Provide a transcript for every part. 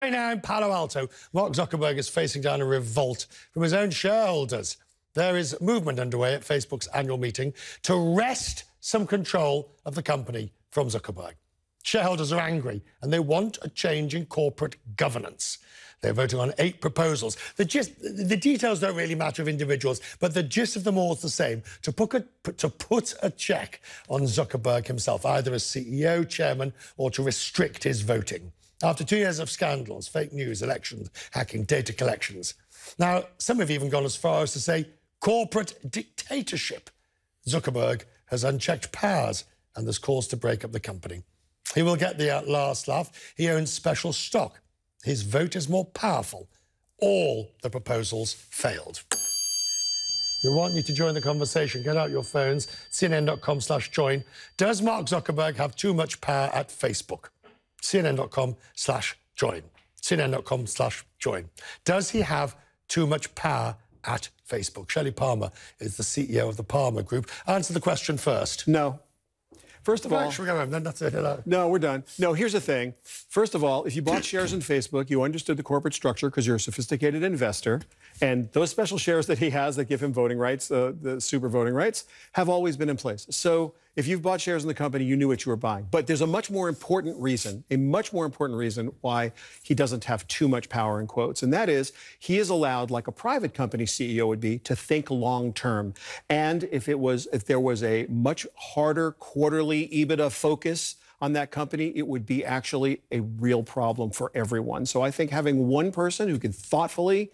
Right now in Palo Alto, Mark Zuckerberg is facing down a revolt from his own shareholders. There is movement underway at Facebook's annual meeting to wrest some control of the company from Zuckerberg. Shareholders are angry and they want a change in corporate governance. They're voting on 8 proposals. The details don't really matter of individuals, but the gist of them all is the same: to put a check on Zuckerberg himself, either as CEO, chairman, or to restrict his voting. After 2 years of scandals, fake news, elections, hacking, data collections. Now, some have even gone as far as to say corporate dictatorship. Zuckerberg has unchecked powers and there's calls to break up the company. He will get the last laugh. He owns special stock. His vote is more powerful. All the proposals failed. We want you to join the conversation. Get out your phones, cnn.com/join. Does Mark Zuckerberg have too much power at Facebook? cnn.com/join. cnn.com/join. Does he have too much power at Facebook? Shelley Palmer is the CEO of the Palmer Group. Answer the question first. No. First of all... Should we go home then? That's it. No, we're done. No, here's the thing. First of all, if you bought shares in Facebook, you understood the corporate structure because you're a sophisticated investor. And those special shares that he has that give him voting rights, the super voting rights, have always been in place. So if you've bought shares in the company, you knew what you were buying. But there's a much more important reason why he doesn't have too much power, in quotes. And that is he is allowed, like a private company CEO would be, to think long term. And if there was a much harder quarterly EBITDA focus on that company, it would be actually a real problem for everyone. So I think having one person who can thoughtfully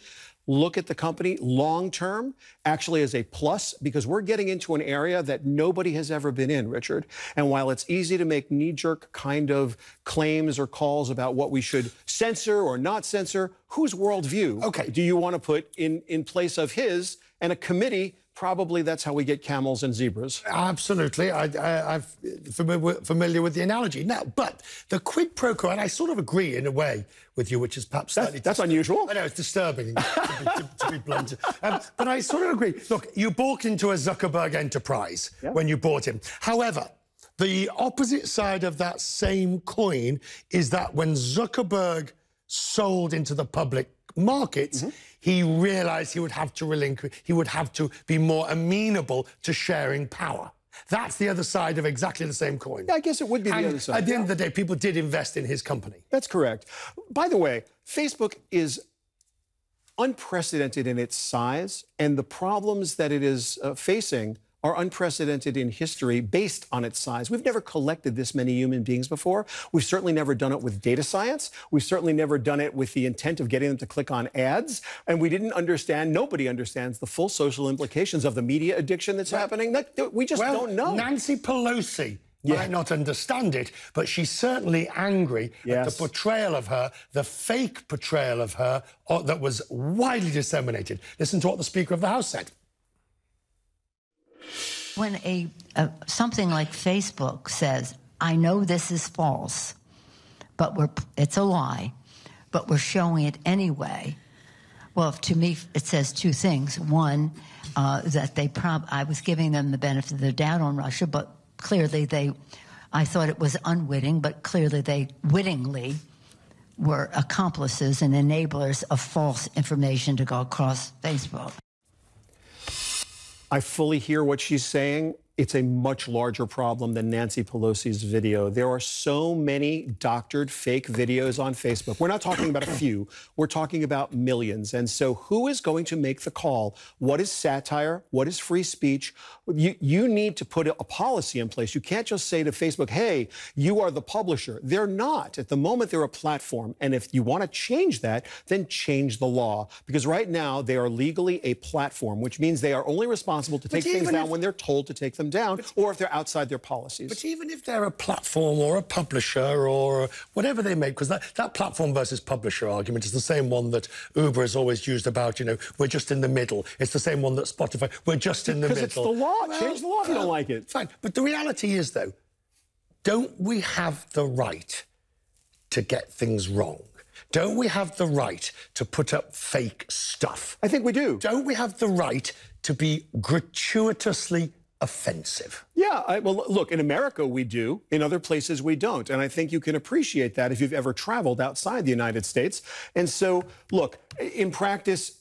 look at the company long-term actually is a plus, because we're getting into an area that nobody has ever been in, Richard. And while it's easy to make knee-jerk kind of claims or calls about what we should censor or not censor, whose worldview do you want to put in place of his and a committee? Probably that's how we get camels and zebras. Absolutely. I'm familiar with the analogy. Now, but the quid pro quo, and I sort of agree in a way with you, which is perhaps slightly... That's unusual. I know, it's disturbing, to be blunt. But I sort of agree. Look, you bought into a Zuckerberg enterprise when you bought him. However, the opposite side of that same coin is that when Zuckerberg sold into the public markets, he realized he would have to relinquish, he would have to be more amenable to sharing power. That's the other side of exactly the same coin. Yeah, I guess it would be the other side. At the end of the day, people did invest in his company. That's correct. By the way, Facebook is unprecedented in its size, and the problems that it is facing are unprecedented in history based on its size. We've never collected this many human beings before. We've certainly never done it with data science. We've certainly never done it with the intent of getting them to click on ads. And we didn't understand, nobody understands the full social implications of the media addiction that's happening. We just don't know. Nancy Pelosi might not understand it, but she's certainly angry at the portrayal of her, the fake portrayal of her that was widely disseminated. Listen to what the Speaker of the House said. When something like Facebook says, I know this is false, but it's a lie, but we're showing it anyway. Well, to me, it says 2 things. One, that I was giving them the benefit of the doubt on Russia, but clearly I thought it was unwitting, but clearly they wittingly were accomplices and enablers of false information to go across Facebook. I fully hear what she's saying. It's a much larger problem than Nancy Pelosi's video. There are so many doctored fake videos on Facebook. We're not talking about a few. We're talking about millions. And so who is going to make the call? What is satire? What is free speech? You need to put a policy in place. You can't just say to Facebook, hey, you are the publisher. They're not. At the moment, they're a platform. And if you want to change that, then change the law. Because right now, they are legally a platform, which means they are only responsible to take things down when they're told to take them down, or if they're outside their policies. But even if they're a platform or a publisher or whatever they make, because that platform versus publisher argument is the same one that Uber has always used about, we're just in the middle. It's the same one that Spotify, we're just in the middle. Because it's the law. Well, change the law if you don't like it. Fine. But the reality is, though, don't we have the right to get things wrong? Don't we have the right to put up fake stuff? I think we do. Don't we have the right to be gratuitously offensive. Yeah, well, look, in America we do. In other places we don't. And I think you can appreciate that if you've ever traveled outside the United States. And so, look, in practice,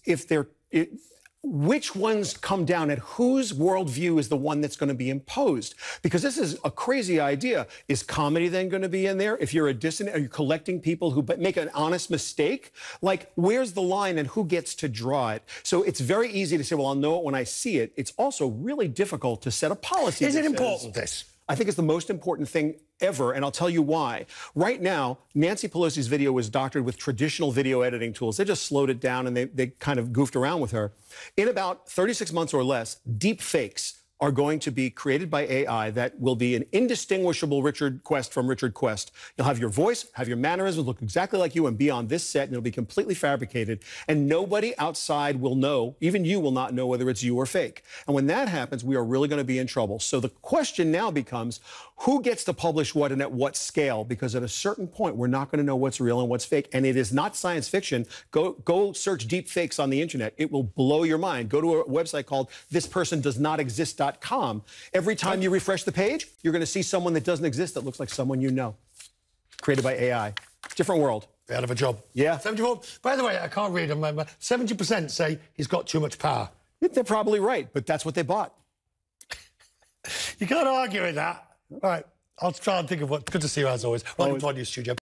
which ones come down at whose worldview is the one that's going to be imposed? Because this is a crazy idea. Is comedy then going to be in there? If you're a dissident, are you collecting people who make an honest mistake? Like, where's the line and who gets to draw it? So it's very easy to say, well, I'll know it when I see it. It's also really difficult to set a policy. Is it important, this? I think it's the most important thing ever, and I'll tell you why. Right now, Nancy Pelosi's video was doctored with traditional video editing tools. They just slowed it down and they kind of goofed around with her. In about 36 months or less, deep fakes are going to be created by AI that will be an indistinguishable Richard Quest from Richard Quest. You'll have your voice, have your mannerisms, look exactly like you and be on this set, and it'll be completely fabricated. And nobody outside will know, even you will not know whether it's you or fake. And when that happens, we are really going to be in trouble. So the question now becomes, who gets to publish what and at what scale? Because at a certain point, we're not going to know what's real and what's fake. And it is not science fiction. Go search deep fakes on the internet. It will blow your mind. Go to a website called thispersondoesnotexist.com. Every time you refresh the page, you're going to see someone that doesn't exist that looks like someone you know. Created by AI. Different world. Out of a job. Yeah. 74. By the way, I can't read them. 70% say he's got too much power. They're probably right, but that's what they bought. You can't argue with that. All right. I'll try and think of what. Good to see you as always. Welcome to our new studio.